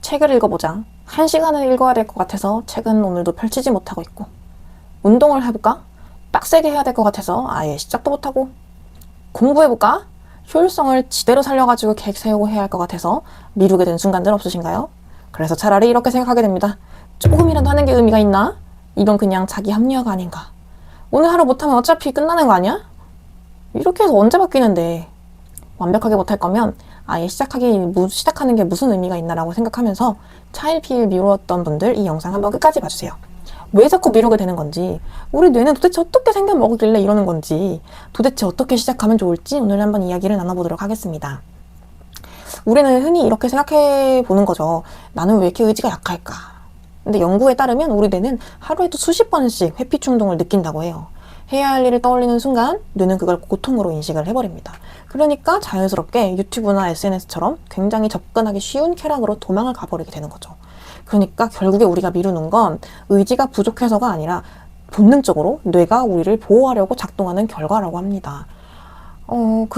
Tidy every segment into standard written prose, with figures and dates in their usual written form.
책을 읽어보자. 1시간을 읽어야 될 것 같아서 책은 오늘도 펼치지 못하고 있고, 운동을 해볼까? 빡세게 해야 될 것 같아서 아예 시작도 못하고, 공부해볼까? 효율성을 지대로 살려가지고 계획 세우고 해야 할 것 같아서 미루게 된 순간들 없으신가요? 그래서 차라리 이렇게 생각하게 됩니다. 조금이라도 하는 게 의미가 있나? 이건 그냥 자기 합리화가 아닌가. 오늘 하루 못하면 어차피 끝나는 거 아니야? 이렇게 해서 언제 바뀌는데. 완벽하게 못할 거면 아예 시작하는 게 무슨 의미가 있나라고 생각하면서 차일피일 미루었던 분들 이 영상 한번 끝까지 봐주세요. 왜 자꾸 미루게 되는 건지, 우리 뇌는 도대체 어떻게 생겨 먹으길래 이러는 건지, 도대체 어떻게 시작하면 좋을지 오늘 한번 이야기를 나눠보도록 하겠습니다. 우리는 흔히 이렇게 생각해 보는 거죠. 나는 왜 이렇게 의지가 약할까? 근데 연구에 따르면 우리 뇌는 하루에도 수십 번씩 회피 충동을 느낀다고 해요. 해야 할 일을 떠올리는 순간 뇌는 그걸 고통으로 인식을 해버립니다. 그러니까 자연스럽게 유튜브나 SNS처럼 굉장히 접근하기 쉬운 쾌락으로 도망을 가버리게 되는 거죠. 그러니까 결국에 우리가 미루는 건 의지가 부족해서가 아니라 본능적으로 뇌가 우리를 보호하려고 작동하는 결과라고 합니다.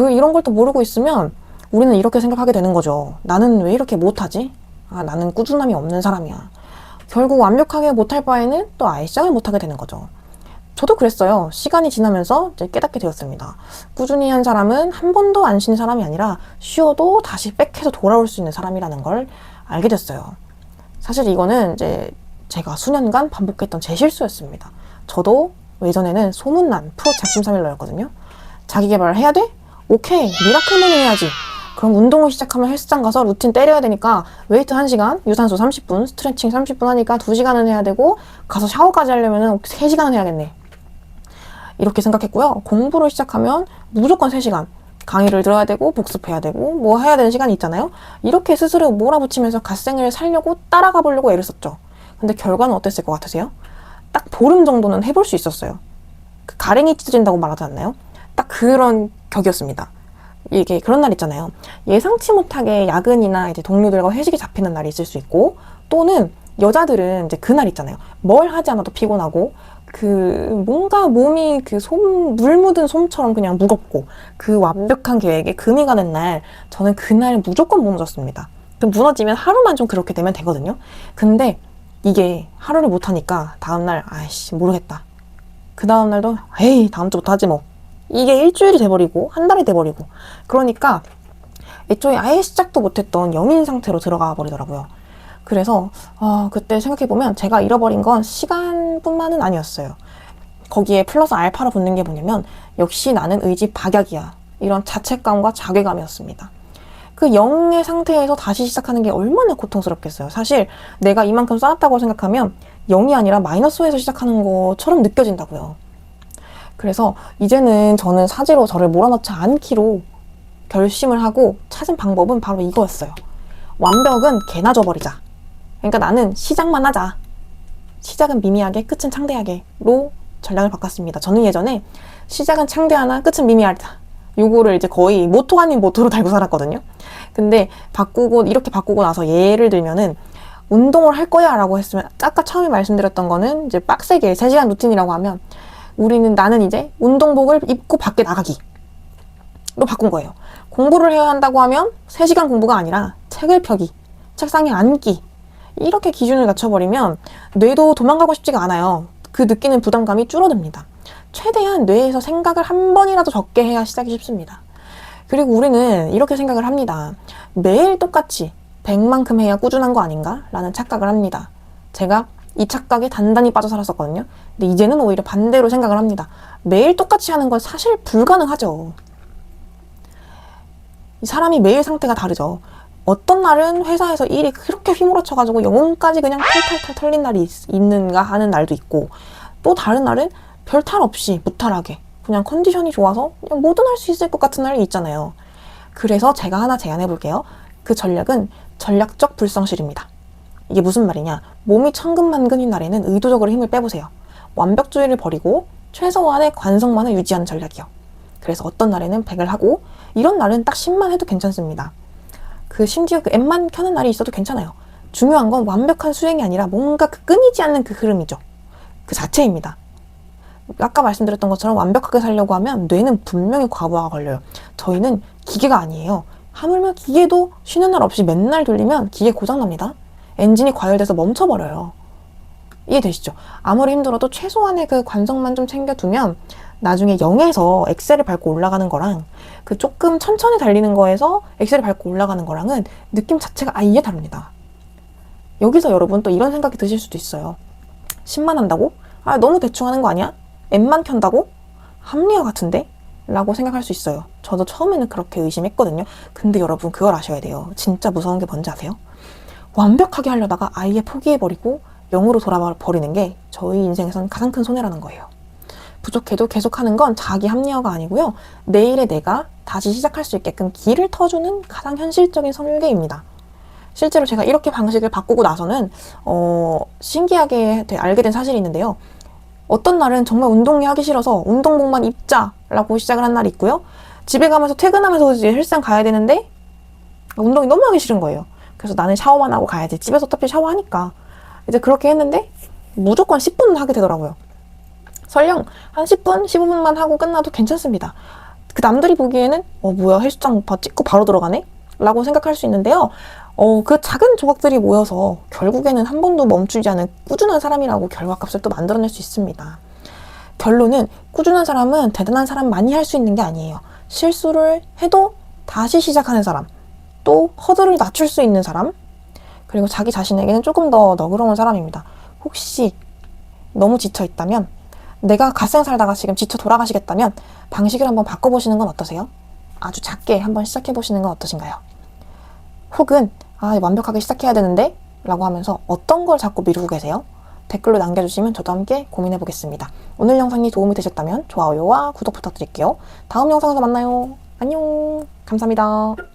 이런 걸 또 모르고 있으면 우리는 이렇게 생각하게 되는 거죠. 나는 왜 이렇게 못하지? 나는 꾸준함이 없는 사람이야. 결국 완벽하게 못할 바에는 또 아예 시작을 못하게 되는 거죠. 저도 그랬어요. 시간이 지나면서 이제 깨닫게 되었습니다. 꾸준히 한 사람은 한 번도 안 쉬는 사람이 아니라 쉬어도 다시 백해서 돌아올 수 있는 사람이라는 걸 알게 됐어요. 사실 이거는 이제 제가 수년간 반복했던 제 실수였습니다. 저도 예전에는 소문난 프로 작심삼일러였거든요. 자기 개발을 해야 돼? 오케이, 미라클만이 해야지. 그럼 운동을 시작하면 헬스장 가서 루틴 때려야 되니까 웨이트 1시간, 유산소 30분, 스트레칭 30분 하니까 2시간은 해야 되고, 가서 샤워까지 하려면 3시간은 해야겠네. 이렇게 생각했고요. 공부를 시작하면 무조건 3시간. 강의를 들어야 되고 복습해야 되고 뭐 해야 되는 시간이 있잖아요. 이렇게 스스로 몰아붙이면서 갓생을 살려고 따라가 보려고 애를 썼죠. 근데 결과는 어땠을 것 같으세요? 딱 보름 정도는 해볼 수 있었어요. 그 가랭이 찢어진다고 말하지 않나요? 딱 그런 격이었습니다. 이게 그런 날 있잖아요. 예상치 못하게 야근이나 이제 동료들과 회식이 잡히는 날이 있을 수 있고, 또는 여자들은 이제 그날 있잖아요. 뭘 하지 않아도 피곤하고, 뭔가 몸이 물 묻은 솜처럼 그냥 무겁고, 그 완벽한 계획에 금이 가는 날, 저는 그날 무조건 무너졌습니다. 무너지면 하루만 좀 그렇게 되면 되거든요. 근데 이게 하루를 못하니까 다음날, 모르겠다. 그 다음날도, 다음 주부터 하지 뭐. 이게 일주일이 돼버리고, 한 달이 돼버리고. 그러니까 애초에 아예 시작도 못했던 영인 상태로 들어가 버리더라고요. 그래서 그때 생각해보면 제가 잃어버린 건 시간뿐만은 아니었어요. 거기에 플러스 알파로 붙는 게 뭐냐면, 역시 나는 의지 박약이야. 이런 자책감과 자괴감이었습니다. 그 0의 상태에서 다시 시작하는 게 얼마나 고통스럽겠어요. 사실 내가 이만큼 쌓았다고 생각하면 0이 아니라 마이너스에서 시작하는 것처럼 느껴진다고요. 그래서 이제는 저는 사지로 저를 몰아넣지 않기로 결심을 하고 찾은 방법은 바로 이거였어요. 완벽은 개나 줘버리자. 그러니까 나는 시작만 하자. 시작은 미미하게, 끝은 창대하게로 전략을 바꿨습니다. 저는 예전에 시작은 창대하나 끝은 미미하다. 요거를 이제 거의 모토 아닌 모토로 달고 살았거든요. 근데 이렇게 바꾸고 나서 예를 들면은, 운동을 할 거야 라고 했으면, 아까 처음에 말씀드렸던 거는 이제 빡세게 3시간 루틴이라고 하면, 나는 이제 운동복을 입고 밖에 나가기로 바꾼 거예요. 공부를 해야 한다고 하면 3시간 공부가 아니라 책을 펴기, 책상에 앉기, 이렇게 기준을 낮춰버리면 뇌도 도망가고 싶지가 않아요. 그 느끼는 부담감이 줄어듭니다. 최대한 뇌에서 생각을 한 번이라도 적게 해야 시작이 쉽습니다. 그리고 우리는 이렇게 생각을 합니다. 매일 똑같이 100만큼 해야 꾸준한 거 아닌가? 라는 착각을 합니다. 제가 이 착각에 단단히 빠져 살았었거든요. 근데 이제는 오히려 반대로 생각을 합니다. 매일 똑같이 하는 건 사실 불가능하죠. 이 사람이 매일 상태가 다르죠. 어떤 날은 회사에서 일이 그렇게 휘몰아쳐가지고 영혼까지 그냥 탈탈탈 털린 날이 있는가 하는 날도 있고, 또 다른 날은 별탈 없이 무탈하게 그냥 컨디션이 좋아서 그냥 뭐든 할 수 있을 것 같은 날이 있잖아요. 그래서 제가 하나 제안해 볼게요. 그 전략은 전략적 불성실입니다. 이게 무슨 말이냐? 몸이 천근만근인 날에는 의도적으로 힘을 빼보세요. 완벽주의를 버리고 최소한의 관성만을 유지하는 전략이요. 그래서 어떤 날에는 100을 하고, 이런 날은 딱 10만 해도 괜찮습니다. 심지어 앱만 켜는 날이 있어도 괜찮아요. 중요한 건 완벽한 수행이 아니라 뭔가 끊이지 않는 그 흐름이죠. 그 자체입니다. 아까 말씀드렸던 것처럼 완벽하게 살려고 하면 뇌는 분명히 과부하가 걸려요. 저희는 기계가 아니에요. 하물며 기계도 쉬는 날 없이 맨날 돌리면 기계 고장납니다. 엔진이 과열돼서 멈춰버려요. 이해되시죠? 아무리 힘들어도 최소한의 그 관성만 좀 챙겨두면 나중에 0에서 엑셀을 밟고 올라가는 거랑 그 조금 천천히 달리는 거에서 엑셀을 밟고 올라가는 거랑은 느낌 자체가 아예 다릅니다. 여기서 여러분 또 이런 생각이 드실 수도 있어요. 10만 한다고? 아, 너무 대충 하는 거 아니야? M만 켠다고? 합리화 같은데? 라고 생각할 수 있어요. 저도 처음에는 그렇게 의심했거든요. 근데 여러분 그걸 아셔야 돼요. 진짜 무서운 게 뭔지 아세요? 완벽하게 하려다가 아예 포기해버리고 0으로 돌아버리는 게 저희 인생에선 가장 큰 손해라는 거예요. 부족해도 계속하는 건 자기 합리화가 아니고요. 내일의 내가 다시 시작할 수 있게끔 길을 터주는 가장 현실적인 설계입니다. 실제로 제가 이렇게 방식을 바꾸고 나서는 신기하게 알게 된 사실이 있는데요. 어떤 날은 정말 운동이 하기 싫어서 운동복만 입자라고 시작을 한 날이 있고요. 집에 가면서 퇴근하면서 이제 헬스장 가야 되는데 운동이 너무 하기 싫은 거예요. 그래서 나는 샤워만 하고 가야지. 집에서 어차피 샤워하니까. 이제 그렇게 했는데 무조건 10분은 하게 되더라고요. 설령 한 10분, 15분만 하고 끝나도 괜찮습니다. 그 남들이 보기에는 뭐야 헬스장 찍고 바로 들어가네? 라고 생각할 수 있는데요. 그 작은 조각들이 모여서 결국에는 한 번도 멈추지 않은 꾸준한 사람이라고 결과값을 또 만들어낼 수 있습니다. 결론은 꾸준한 사람은 대단한 사람 많이 할 수 있는 게 아니에요. 실수를 해도 다시 시작하는 사람, 또 허들을 낮출 수 있는 사람, 그리고 자기 자신에게는 조금 더 너그러운 사람입니다. 혹시 너무 지쳐있다면, 내가 갓생 살다가 지금 지쳐 돌아가시겠다면 방식을 한번 바꿔보시는 건 어떠세요? 아주 작게 한번 시작해보시는 건 어떠신가요? 혹은 완벽하게 시작해야 되는데 라고 하면서 어떤 걸 자꾸 미루고 계세요? 댓글로 남겨주시면 저도 함께 고민해보겠습니다. 오늘 영상이 도움이 되셨다면 좋아요와 구독 부탁드릴게요. 다음 영상에서 만나요. 안녕. 감사합니다.